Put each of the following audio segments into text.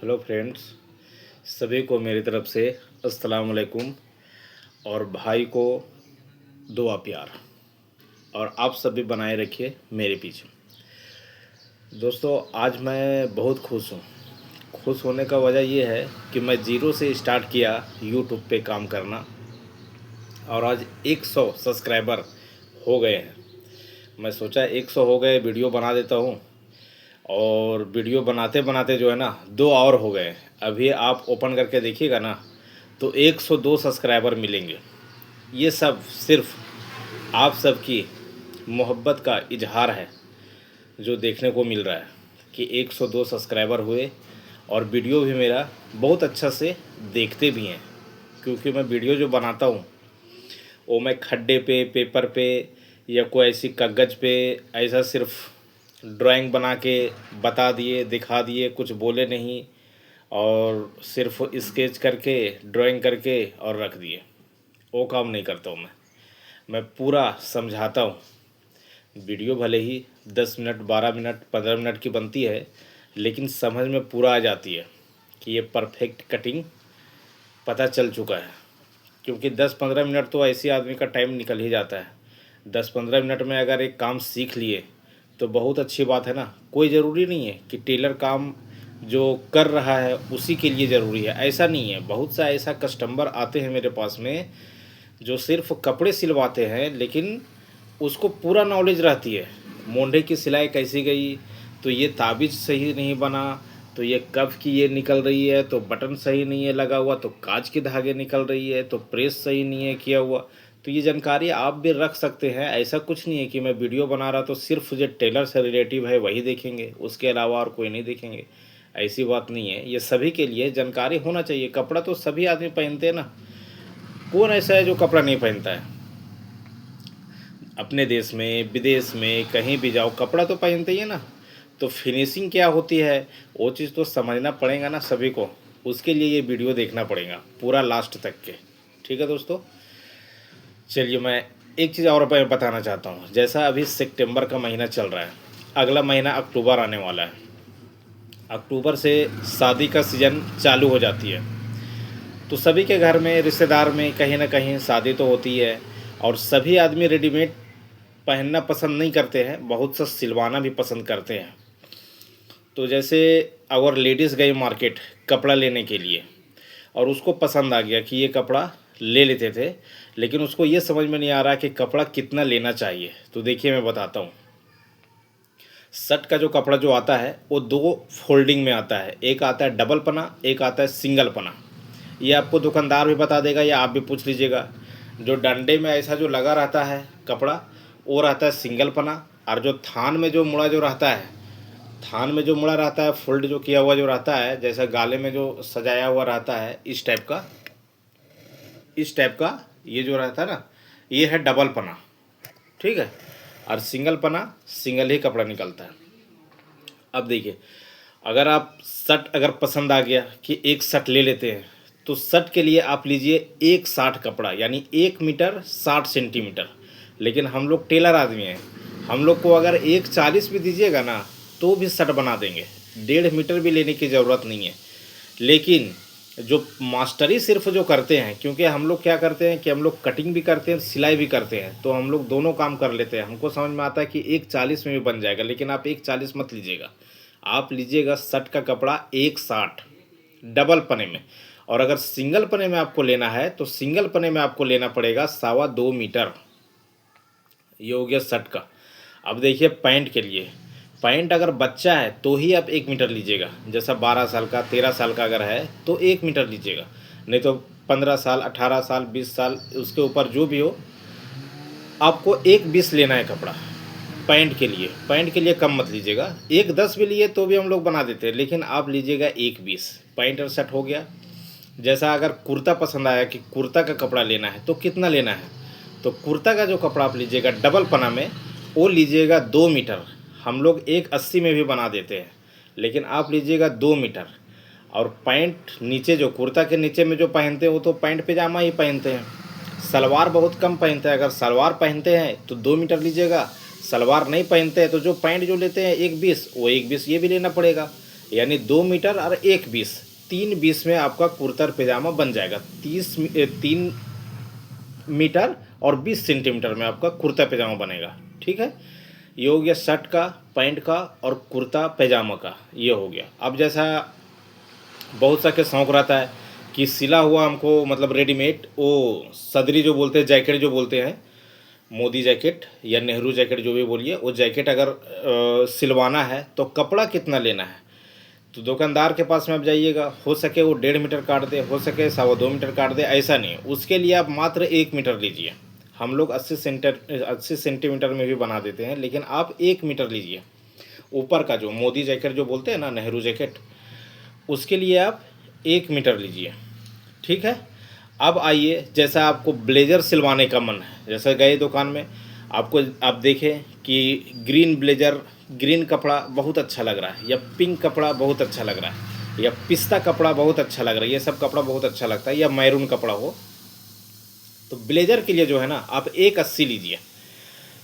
Hello friends, सभी को मेरी तरफ से अस्सलाम वालेकुम। और भाई को दुआ प्यार, और आप सभी बनाए रखिए मेरे पीछे। दोस्तों, आज मैं बहुत खुश हूँ। खुश होने का वजह ये है कि मैं ज़ीरो से स्टार्ट किया यूट्यूब पे काम करना, और आज 100 सब्सक्राइबर हो गए हैं। मैं सोचा 100 हो गए, वीडियो बना देता हूँ। और वीडियो बनाते बनाते जो है ना 2 और हो गए। अभी आप ओपन करके देखिएगा ना तो 102 सब्सक्राइबर मिलेंगे। ये सब सिर्फ आप सबकी मोहब्बत का इजहार है जो देखने को मिल रहा है कि 102 सब्सक्राइबर हुए। और वीडियो भी मेरा बहुत अच्छा से देखते भी हैं, क्योंकि मैं वीडियो जो बनाता हूँ वो मैं खड्डे पे, पेपर पे या कोई ऐसी कागज़ पे ऐसा सिर्फ ड्राइंग बना के बता दिए, दिखा दिए, कुछ बोले नहीं, और सिर्फ स्केच करके, ड्राइंग करके और रख दिए, वो काम नहीं करता हूँ मैं पूरा समझाता हूँ। वीडियो भले ही 10 मिनट, 12 मिनट, 15 मिनट की बनती है, लेकिन समझ में पूरा आ जाती है कि ये परफेक्ट कटिंग पता चल चुका है। क्योंकि 10-15 मिनट तो ऐसे आदमी का टाइम निकल ही जाता है। 10-15 मिनट में अगर एक काम सीख लिए तो बहुत अच्छी बात है ना। कोई ज़रूरी नहीं है कि टेलर काम जो कर रहा है उसी के लिए ज़रूरी है, ऐसा नहीं है। बहुत सा ऐसा कस्टमर आते हैं मेरे पास में जो सिर्फ कपड़े सिलवाते हैं, लेकिन उसको पूरा नॉलेज रहती है। मोंढे की सिलाई कैसी गई, तो ये ताबीज़ सही नहीं बना, तो ये कफ की ये निकल रही है, तो बटन सही नहीं है लगा हुआ, तो कांच की धागे निकल रही है, तो प्रेस सही नहीं है किया हुआ। तो ये जानकारी आप भी रख सकते हैं। ऐसा कुछ नहीं है कि मैं वीडियो बना रहा तो सिर्फ जो टेलर से रिलेटिव है वही देखेंगे, उसके अलावा और कोई नहीं देखेंगे। ऐसी बात नहीं है। ये सभी के लिए जानकारी होना चाहिए। कपड़ा तो सभी आदमी पहनते हैं ना। कौन ऐसा है जो कपड़ा नहीं पहनता है? अपने देश में, विदेश में, कहीं भी जाओ कपड़ा तो पहनते ही है ना। तो फिनिशिंग क्या होती है वो चीज़ तो समझना पड़ेगा ना सभी को। उसके लिए ये वीडियो देखना पड़ेगा पूरा लास्ट तक के। ठीक है दोस्तों, चलिए मैं एक चीज़ और बताना चाहता हूँ। जैसा अभी सितंबर का महीना चल रहा है, अगला महीना अक्टूबर आने वाला है। अक्टूबर से शादी का सीज़न चालू हो जाती है। तो सभी के घर में, रिश्तेदार में कहीं ना कहीं शादी तो होती है। और सभी आदमी रेडीमेड पहनना पसंद नहीं करते हैं, बहुत सा सिलवाना भी पसंद करते हैं। तो जैसे अगर लेडीज़ गई मार्केट कपड़ा लेने के लिए और उसको पसंद आ गया कि ये कपड़ा ले लेते थे, लेकिन उसको ये समझ में नहीं आ रहा कि कपड़ा कितना लेना चाहिए। तो देखिए मैं बताता हूँ। शर्ट का जो कपड़ा जो आता है वो 2 फोल्डिंग में आता है। एक आता है डबल पना, एक आता है सिंगल पना। ये आपको दुकानदार भी बता देगा या आप भी पूछ लीजिएगा। जो डंडे में ऐसा जो लगा रहता है कपड़ा वो रहता है सिंगल पना। और जो थान में जो मुड़ा जो रहता है, थान में जो मुड़ा रहता है, फोल्ड जो किया हुआ जो रहता है, जैसा गाले में जो सजाया हुआ रहता है, इस टाइप का, इस टाइप का ये जो रहता है ना, ये है डबल पना। ठीक है। और सिंगल पना, सिंगल ही कपड़ा निकलता है। अब देखिए, अगर आप शर्ट अगर पसंद आ गया कि एक शर्ट ले लेते हैं, तो शर्ट के लिए आप लीजिए 160 कपड़ा, यानी 1 मीटर 60 सेंटीमीटर। लेकिन हम लोग टेलर आदमी हैं, हम लोग को अगर 140 भी दीजिएगा ना तो भी शर्ट बना देंगे। 1.5 मीटर भी लेने की ज़रूरत नहीं है। लेकिन जो मास्टरी सिर्फ जो करते हैं, क्योंकि हम लोग क्या करते हैं कि हम लोग कटिंग भी करते हैं, सिलाई भी करते हैं, तो हम लोग दोनों काम कर लेते हैं। हमको समझ में आता है कि 140 में भी बन जाएगा। लेकिन आप 140 मत लीजिएगा, आप लीजिएगा शर्ट का कपड़ा 160 डबल पने में। और अगर सिंगल पने में आपको लेना है तो सिंगल पने में आपको लेना पड़ेगा 2.25 मीटर। ये हो गया शर्ट का। अब देखिए पैंट के लिए, पैंट अगर बच्चा है तो ही आप 1 मीटर लीजिएगा। जैसा 12 साल का, 13 साल का अगर है तो 1 मीटर लीजिएगा। नहीं तो 15 साल, 18 साल, 20 साल, उसके ऊपर जो भी हो, आपको 1.20 लेना है कपड़ा पैंट के लिए। पैंट के लिए कम मत लीजिएगा। 1.10 भी लिए तो भी हम लोग बना देते हैं, लेकिन आप लीजिएगा 1.20। पैंट और शर्ट हो गया। जैसा अगर कुर्ता पसंद आया कि कुर्ता का कपड़ा लेना है तो कितना लेना है, तो कुर्ता का जो कपड़ा आप लीजिएगा डबल पना में, वो लीजिएगा 2 मीटर। हम लोग 1.80 में भी बना देते हैं, लेकिन आप लीजिएगा 2 मीटर। और पैंट नीचे जो कुर्ता के नीचे में जो पहनते हैं वो तो पैंट पैजामा ही पहनते हैं, सलवार बहुत कम पहनते हैं। अगर सलवार पहनते हैं तो 2 मीटर लीजिएगा। सलवार नहीं पहनते हैं तो जो पैंट जो लेते हैं 1.20, वो 1.20 ये भी लेना पड़ेगा। यानी 2 मीटर और 1 20, 3 20 में आपका कुर्ता और पैजामा बन जाएगा। 3 मीटर और 20 सेंटीमीटर में आपका कुर्ता पैजामा बनेगा। ठीक है, ये हो गया शर्ट का, पैंट का और कुर्ता पैजामा का, ये हो गया। अब जैसा बहुत सा के शौक़ रहता है कि सिला हुआ हमको, मतलब रेडीमेड, वो सदरी जो बोलते हैं, जैकेट जो बोलते हैं, मोदी जैकेट या नेहरू जैकेट जो भी बोलिए, वो जैकेट अगर सिलवाना है तो कपड़ा कितना लेना है, तो दुकानदार के पास में आप जाइएगा, हो सके वो 1.5 मीटर काट दे, हो सके 2.25 मीटर काट दे, ऐसा नहीं। उसके लिए आप मात्र 1 मीटर लीजिए। हम लोग 80 सेंटीमीटर में भी बना देते हैं, लेकिन आप 1 मीटर लीजिए। ऊपर का जो मोदी जैकेट जो बोलते हैं ना, नेहरू जैकेट, उसके लिए आप 1 मीटर लीजिए। ठीक है, अब आइए, जैसा आपको ब्लेज़र सिलवाने का मन है, जैसे गए दुकान में, आपको आप देखें कि ग्रीन ब्लेज़र, ग्रीन कपड़ा बहुत अच्छा लग रहा है, या पिंक कपड़ा बहुत अच्छा लग रहा है, या पिस्ता कपड़ा बहुत अच्छा लग रहा है, ये सब कपड़ा बहुत अच्छा लगता है, या मैरून कपड़ा हो, तो ब्लेज़र के लिए जो है ना, आप 180 लीजिए।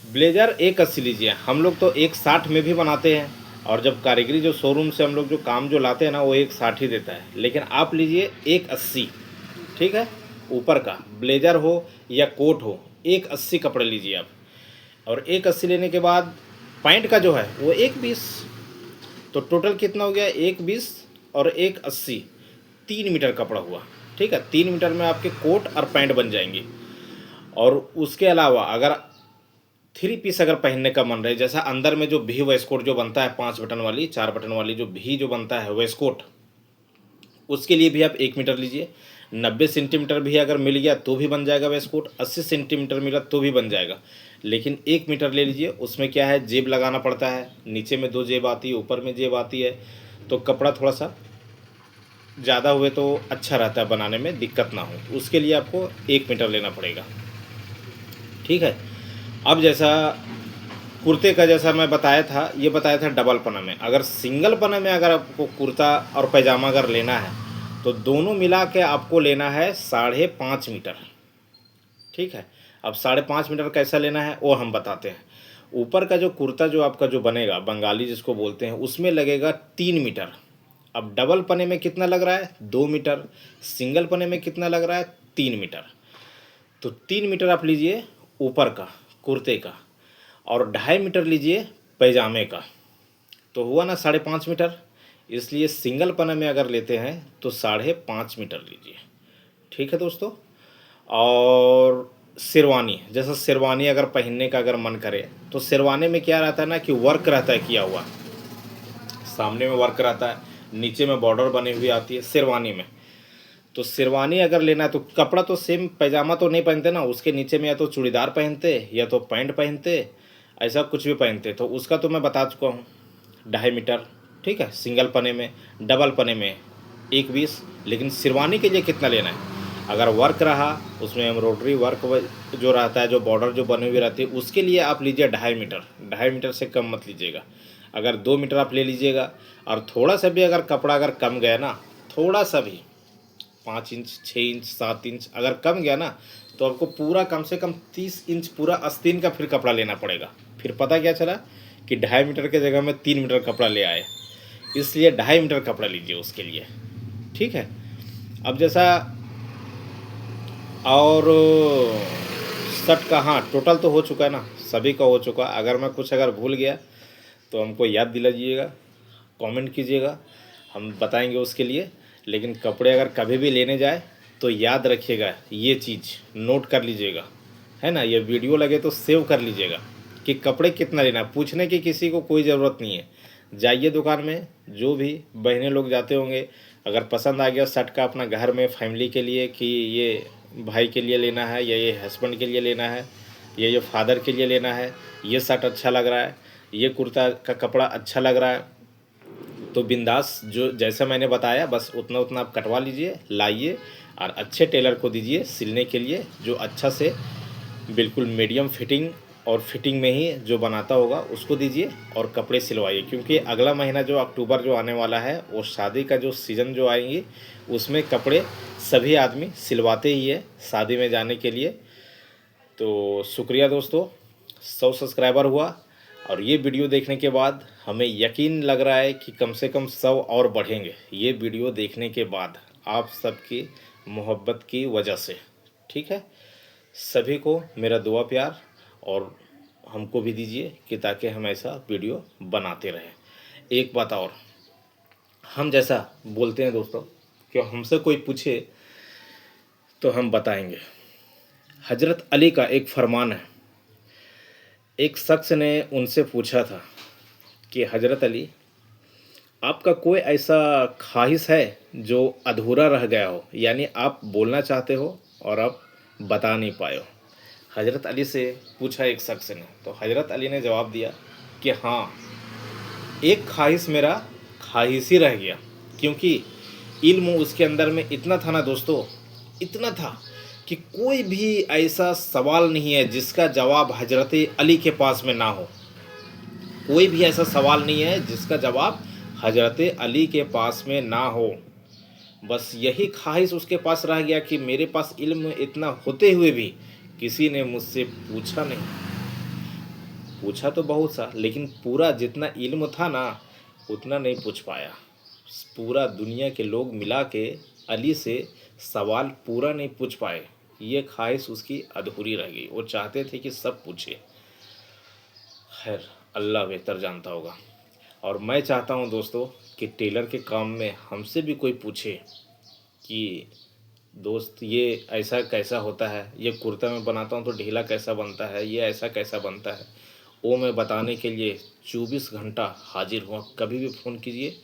ब्लेज़र 180 लीजिए। हम लोग तो 160 में भी बनाते हैं, और जब कारीगरी जो शोरूम से हम लोग जो काम जो लाते हैं ना, वो 160 ही देता है, लेकिन आप लीजिए 180। ठीक है, ऊपर का ब्लेज़र हो या कोट हो, 180 कपड़े लीजिए आप। और 180 लेने के बाद पैंट का जो है वो 120। तो टोटल कितना हो गया, 120 और 180, 3 मीटर कपड़ा हुआ। ठीक है, 3 मीटर में आपके कोट और पैंट बन जाएंगी। और उसके अलावा अगर 3 पीस अगर पहनने का मन रहे, जैसा अंदर में जो भी वेस्टकोट जो बनता है, 5 बटन वाली, 4 बटन वाली जो भी जो बनता है वेस्टकोट, उसके लिए भी आप 1 मीटर लीजिए। 90 सेंटीमीटर भी अगर मिल गया तो भी बन जाएगा वेस्टकोट, 80 सेंटीमीटर मिला तो भी बन जाएगा, लेकिन 1 मीटर ले लीजिए। उसमें क्या है, जेब लगाना पड़ता है, नीचे में 2 जेब आती है, ऊपर में जेब आती है, तो कपड़ा थोड़ा सा ज़्यादा हुए तो अच्छा रहता है, बनाने में दिक्कत ना हो। उसके लिए आपको 1 मीटर लेना पड़ेगा। ठीक है, अब जैसा कुर्ते का जैसा मैं बताया था, ये बताया था डबल पना में। अगर सिंगल पना में अगर आपको कुर्ता और पैजामा अगर लेना है, तो दोनों मिला के आपको लेना है 5.5 मीटर। ठीक है, अब 5.5 मीटर कैसा लेना है वो हम बताते हैं। ऊपर का जो कुर्ता जो आपका जो बनेगा, बंगाली जिसको बोलते हैं, उसमें लगेगा 3 मीटर। अब डबल पने में कितना लग रहा है, 2 मीटर। सिंगल पने में कितना लग रहा है, 3 मीटर। तो 3 मीटर आप लीजिए ऊपर का कुर्ते का, और 2.5 मीटर लीजिए पैजामे का, तो हुआ ना 5.5 मीटर। इसलिए सिंगल पना में अगर लेते हैं तो 5.5 मीटर लीजिए। ठीक है दोस्तों। और शेरवानी, जैसा शेरवानी अगर पहनने का अगर मन करे, तो शेरवानी में क्या रहता है ना कि वर्क रहता है किया हुआ, सामने में वर्क रहता है, नीचे में बॉर्डर बनी हुई आती है शेरवानी में। तो शेरवानी अगर लेना है तो कपड़ा तो सेम पैजामा तो नहीं पहनते ना, उसके नीचे में या तो चूड़ीदार पहनते या तो पैंट पहनते, ऐसा कुछ भी पहनते। तो उसका तो मैं बता चुका हूँ, 2.5 मीटर। ठीक है, सिंगल पने में। डबल पने में 1 20। लेकिन शेरवानी के लिए कितना लेना है, अगर वर्क रहा, उसमें एम्ब्रॉयडरी वर्क जो रहता है, जो बॉर्डर जो बनी हुई रहती है, उसके लिए आप लीजिए 2.5 मीटर। 2.5 मीटर से कम मत लीजिएगा। अगर 2 मीटर आप ले लीजिएगा, और थोड़ा सा भी अगर कपड़ा अगर कम गया ना, थोड़ा सा भी 5 इंच, 6 इंच, 7 इंच अगर कम गया ना, तो आपको पूरा कम से कम 30 इंच पूरा आस्तीन का फिर कपड़ा लेना पड़ेगा। फिर पता क्या चला कि 2.5 मीटर के जगह में 3 मीटर कपड़ा ले आए। इसलिए 2.5 मीटर कपड़ा लीजिए उसके लिए। ठीक है, अब जैसा और शर्ट का, हाँ टोटल तो हो चुका है ना, सभी का हो चुका। अगर मैं कुछ अगर भूल गया तो हमको याद दिलाइएगा, कमेंट कीजिएगा, हम बताएंगे उसके लिए। लेकिन कपड़े अगर कभी भी लेने जाए तो याद रखिएगा, ये चीज़ नोट कर लीजिएगा, है ना। ये वीडियो लगे तो सेव कर लीजिएगा कि कपड़े कितना लेना है। पूछने की किसी को कोई ज़रूरत नहीं है, जाइए दुकान में, जो भी बहनें लोग जाते होंगे, अगर पसंद आ गया शर्ट का अपना घर में फैमिली के लिए, कि ये भाई के लिए लेना है, या ये हस्बैंड के लिए लेना है, या ये फादर के लिए लेना है, ये शर्ट अच्छा लग रहा है, ये कुर्ता का कपड़ा अच्छा लग रहा है, तो बिंदास जो जैसा मैंने बताया बस उतना उतना आप कटवा लीजिए, लाइए, और अच्छे टेलर को दीजिए सिलने के लिए, जो अच्छा से बिल्कुल मीडियम फिटिंग और फिटिंग में ही जो बनाता होगा उसको दीजिए, और कपड़े सिलवाइए। क्योंकि अगला महीना जो अक्टूबर जो आने वाला है, वो शादी का जो सीज़न जो आएंगी, उसमें कपड़े सभी आदमी सिलवाते ही है शादी में जाने के लिए। तो शुक्रिया दोस्तों, 100 सब्सक्राइबर हुआ, और ये वीडियो देखने के बाद हमें यकीन लग रहा है कि कम से कम 100 और बढ़ेंगे ये वीडियो देखने के बाद, आप सबकी मोहब्बत की वजह से। ठीक है, सभी को मेरा दुआ प्यार और हमको भी दीजिए कि ताकि हम ऐसा वीडियो बनाते रहें। एक बात और, हम जैसा बोलते हैं दोस्तों कि हमसे कोई पूछे तो हम बताएंगे। हजरत अली का एक फरमान है। एक शख्स ने उनसे पूछा था कि हजरत अली, आपका कोई ऐसा ख्वाहिश है जो अधूरा रह गया हो, यानी आप बोलना चाहते हो और आप बता नहीं पाए हो। हजरत अली से पूछा एक शख्स ने, तो हजरत अली ने जवाब दिया कि हाँ, एक ख्वाहिश मेरा ख्वाहिश ही रह गया, क्योंकि इल्म उसके अंदर में इतना था ना दोस्तों, इतना था कि कोई भी ऐसा सवाल नहीं है जिसका जवाब हजरत अली के पास में ना हो। कोई भी ऐसा सवाल नहीं है जिसका जवाब हजरत अली के पास में ना हो। बस यही ख्वाहिश उसके पास रह गया कि मेरे पास इल्म इतना होते हुए भी किसी ने मुझसे पूछा नहीं। पूछा तो बहुत सा, लेकिन पूरा जितना इल्म था ना उतना नहीं पूछ पाया। पूरा दुनिया के लोग मिला के अली से सवाल पूरा नहीं पूछ पाए। ये ख्वाहिश उसकी अधूरी रह गई। वो चाहते थे कि सब पूछे। खैर, अल्लाह बेहतर जानता होगा। और मैं चाहता हूँ दोस्तों कि टेलर के काम में हमसे भी कोई पूछे कि दोस्त ये ऐसा कैसा होता है, ये कुर्ता मैं बनाता हूँ तो ढीला कैसा बनता है, ये ऐसा कैसा बनता है, वो मैं बताने के लिए 24 घंटा हाजिर हूँ। कभी भी फ़ोन कीजिए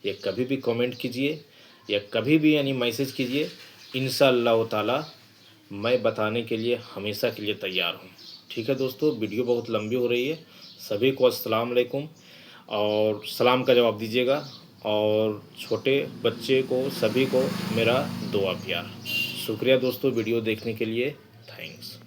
या कभी भी कमेंट कीजिए या कभी भी यानी मैसेज कीजिए, इंशाअल्लाह ताला मैं बताने के लिए हमेशा के लिए तैयार हूँ। ठीक है दोस्तों, वीडियो बहुत लंबी हो रही है। सभी को अस्सलाम वालेकुम और सलाम का जवाब दीजिएगा, और छोटे बच्चे को सभी को मेरा दुआ प्यार। शुक्रिया दोस्तों वीडियो देखने के लिए। थैंक्स।